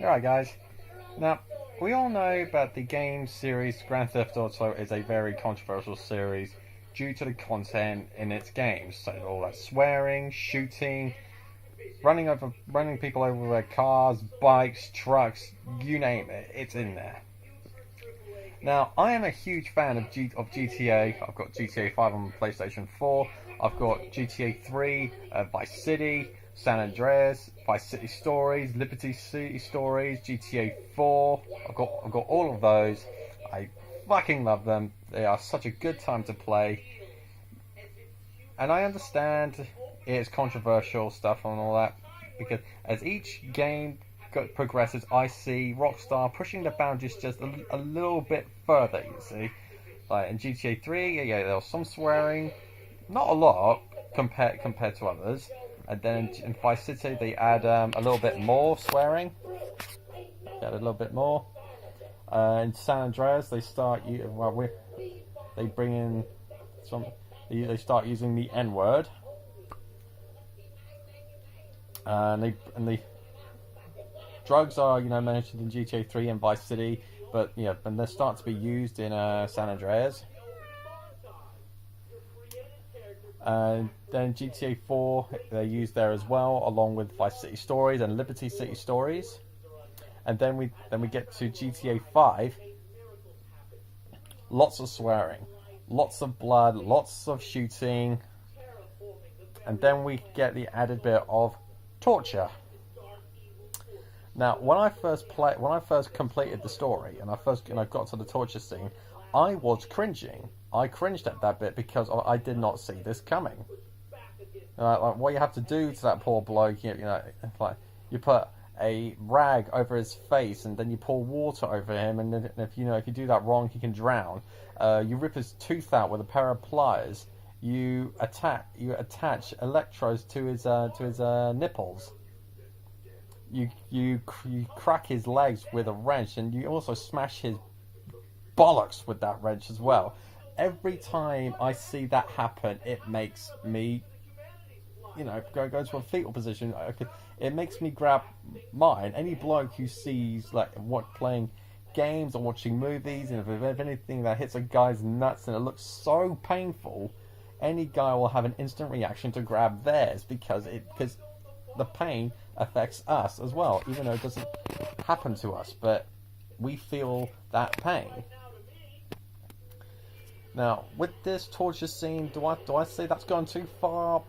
Alright guys, now we all know that the game series Grand Theft Auto is a very controversial series due to the content in its games. So all that swearing, shooting, running people over with cars, bikes, trucks, you name it, it's in there. Now, I am a huge fan of GTA. I've got GTA 5 on PlayStation 4. I've got GTA 3, Vice City, San Andreas, Vice City Stories, Liberty City Stories, GTA 4. I've got all of those. I fucking love them. They are such a good time to play. And I understand it's controversial stuff and all that because as each game progresses, I see Rockstar pushing the boundaries just a little bit further. You see, like in GTA 3, yeah, there was some swearing, not a lot compared to others. And then in Vice City, they add a little bit more swearing. They add a little bit more. In San Andreas, they bring in some. They start using the N word. And the drugs are mentioned in GTA 3 and Vice City, but and they start to be used in San Andreas. And then GTA 4 they're used there as well, along with Vice City Stories and Liberty City Stories. And then we get to GTA 5. Lots of swearing, lots of blood, lots of shooting, and then we get the added bit of torture. Now, when I first completed the story and I got to the torture scene, I was cringing. I cringed at that bit because I did not see this coming. Like what you have to do to that poor bloke, like you put a rag over his face and then you pour water over him, and then if you do that wrong, he can drown. You rip his tooth out with a pair of pliers. You attach electrodes to his nipples. You crack his legs with a wrench, and you also smash his bollocks with that wrench as well. Every time I see that happen, it makes me, go to a fetal position. It makes me grab mine. Any bloke who sees playing games or watching movies, and if anything that hits a guy's nuts and it looks so painful, any guy will have an instant reaction to grab theirs because the pain affects us as well, even though it doesn't happen to us, but we feel that pain. Now, with this torture scene, do I say that's gone too far?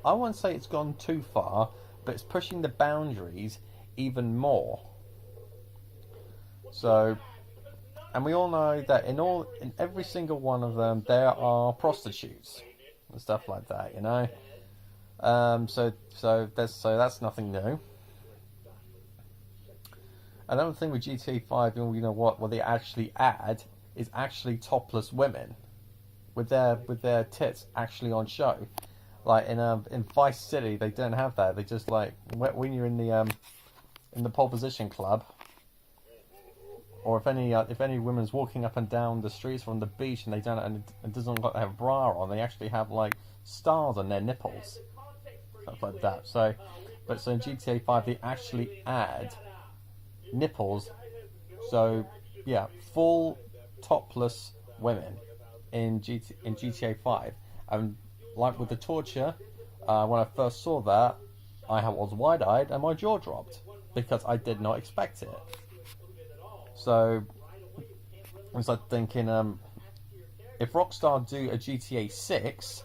I wouldn't say it's gone too far, but it's pushing the boundaries even more. So, and we all know that in every single one of them, there are prostitutes and stuff like that, So that's nothing new. Another thing with GTA 5, what they actually add is actually topless women with their tits actually on show. Like in Vice City, they don't have that. They just when you're in the pole position club, or if any women's walking up and down the streets from the beach and it doesn't look like they have a bra on, they actually have stars on their nipples, stuff like that. So in GTA 5 they actually add nipples. So yeah, full topless women in GTA 5. And like with the torture, when I first saw that, I was wide-eyed and my jaw dropped because I did not expect it. So I was thinking, if Rockstar do a GTA 6,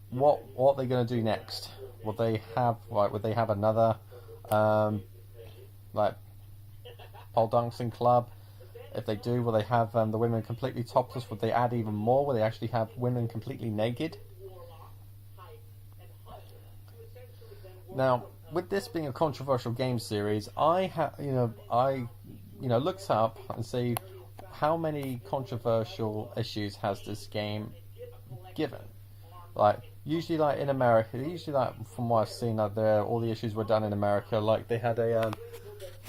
what are they going to do next? Would they have another pole dancing club? If they do, will they have the women completely topless? Would they add even more? Will they actually have women completely naked? Now, with this being a controversial game series, I looked up and see how many controversial issues has this game given. Usually in America, from what I've seen, all the issues were done in America. They had a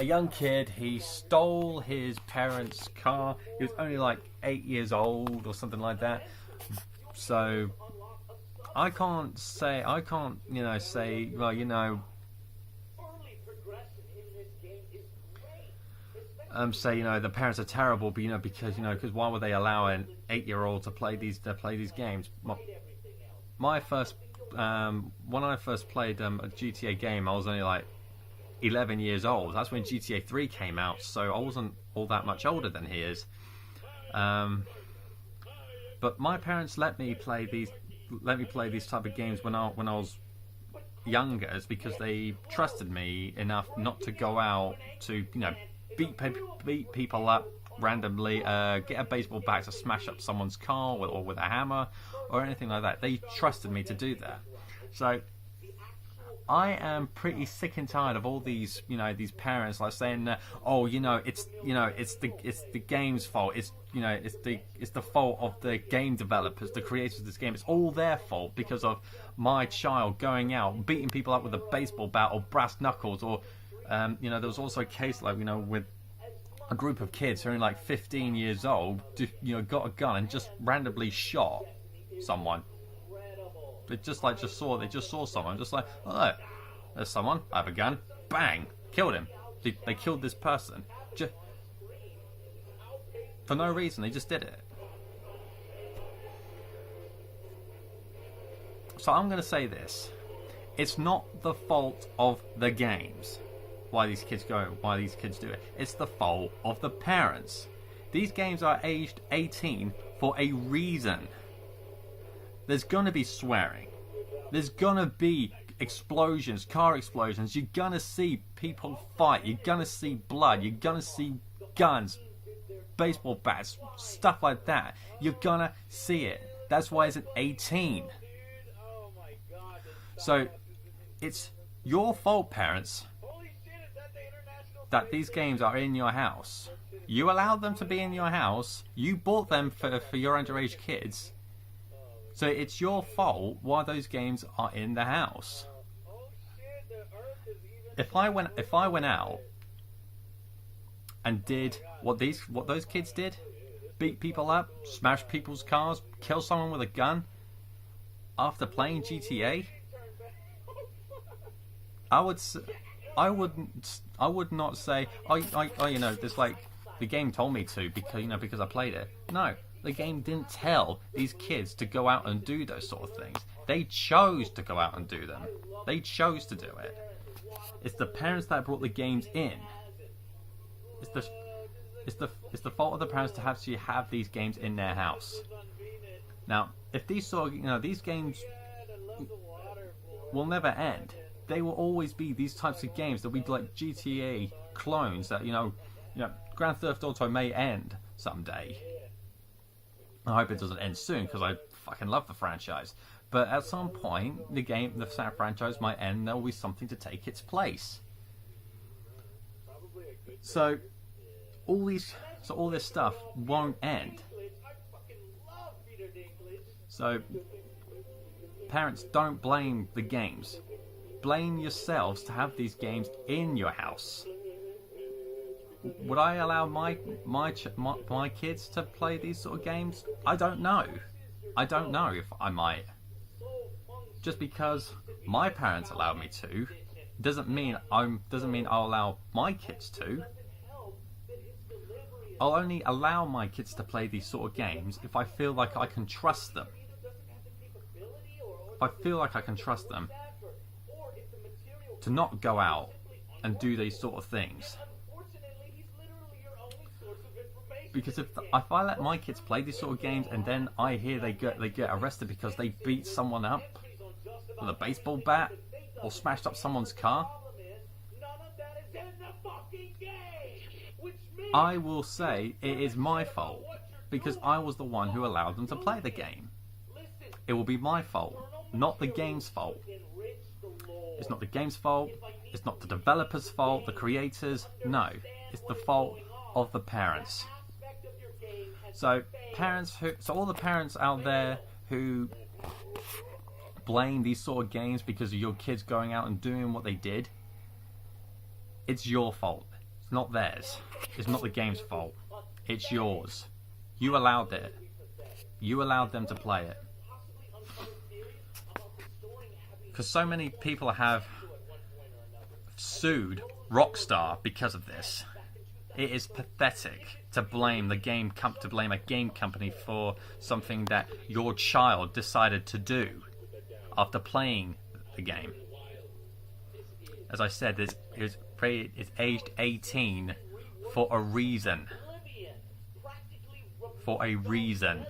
young kid, he stole his parents' car. He was only 8 years old or something like that. So I can't say, say, the parents are terrible, but because why would they allow an 8-year-old to play these games? My first when I first played a GTA game, I was only like 11 years old. That's when GTA 3 came out, so I wasn't all that much older than he is. But my parents let me play these type of games when I was younger, is because they trusted me enough not to go out to beat people up randomly, get a baseball bat to smash up someone's car or with a hammer or anything like that. They trusted me to do that. So I am pretty sick and tired of all these these parents like saying it's the game's fault, it's the fault of the game developers, the creators of this game. It's all their fault because of my child going out beating people up with a baseball bat or brass knuckles, or there was also a case with a group of kids who are only like 15 years old, got a gun and just randomly shot someone. They just saw someone, just like, oh look, there's someone, I have a gun, bang, killed him. They killed this person just for no reason. They just did it. So I'm going to say this: it's not the fault of the games why these kids do it. It's the fault of the parents. These games are aged 18 for a reason. There's gonna be swearing. There's gonna be explosions, car explosions. You're gonna see people fight. You're gonna see blood. You're gonna see guns, baseball bats, stuff like that. You're gonna see it. That's why it's at 18. So it's your fault, parents, that these games are in your house. You allowed them to be in your house. You bought them for your underage kids. So it's your fault why those games are in the house. If I went out and did what those kids did, beat people up, smash people's cars, kill someone with a gun after playing GTA, I would not say, there's like the game told me to because I played it. No, the game didn't tell these kids to go out and do those sort of things. They chose to go out and do them. They chose to do it. It's the parents that brought the games in. It's the fault of the parents to actually have these games in their house. Now, if these games will never end. They will always be these types of games that we like GTA clones that Grand Theft Auto may end someday. I hope it doesn't end soon because I fucking love the franchise. But at some point, the franchise might end. And there will be something to take its place. So all this stuff won't end. So parents, don't blame the games. Blame yourselves to have these games in your house. Would I allow my kids to play these sort of games? I don't know. I don't know if I might. Just because my parents allowed me to, doesn't mean I'll allow my kids to. I'll only allow my kids to play these sort of games if I feel like I can trust them. If I feel like I can trust them to not go out and do these sort of things. Because if I let my kids play these sort of games and then I hear they get arrested because they beat someone up with a baseball bat or smashed up someone's car, I will say it is my fault because I was the one who allowed them to play the game. It will be my fault, not the game's fault. It's not the game's fault. It's not the developers' fault, the creators. No, it's the fault of the parents. So all the parents out there who blame these sort of games because of your kids going out and doing what they did, it's your fault. It's not theirs. It's not the game's fault. It's yours. You allowed it. You allowed them to play it. Because so many people have sued Rockstar because of this. It is pathetic to blame a game company for something that your child decided to do after playing the game. As I said, it's aged 18 for a reason. For a reason.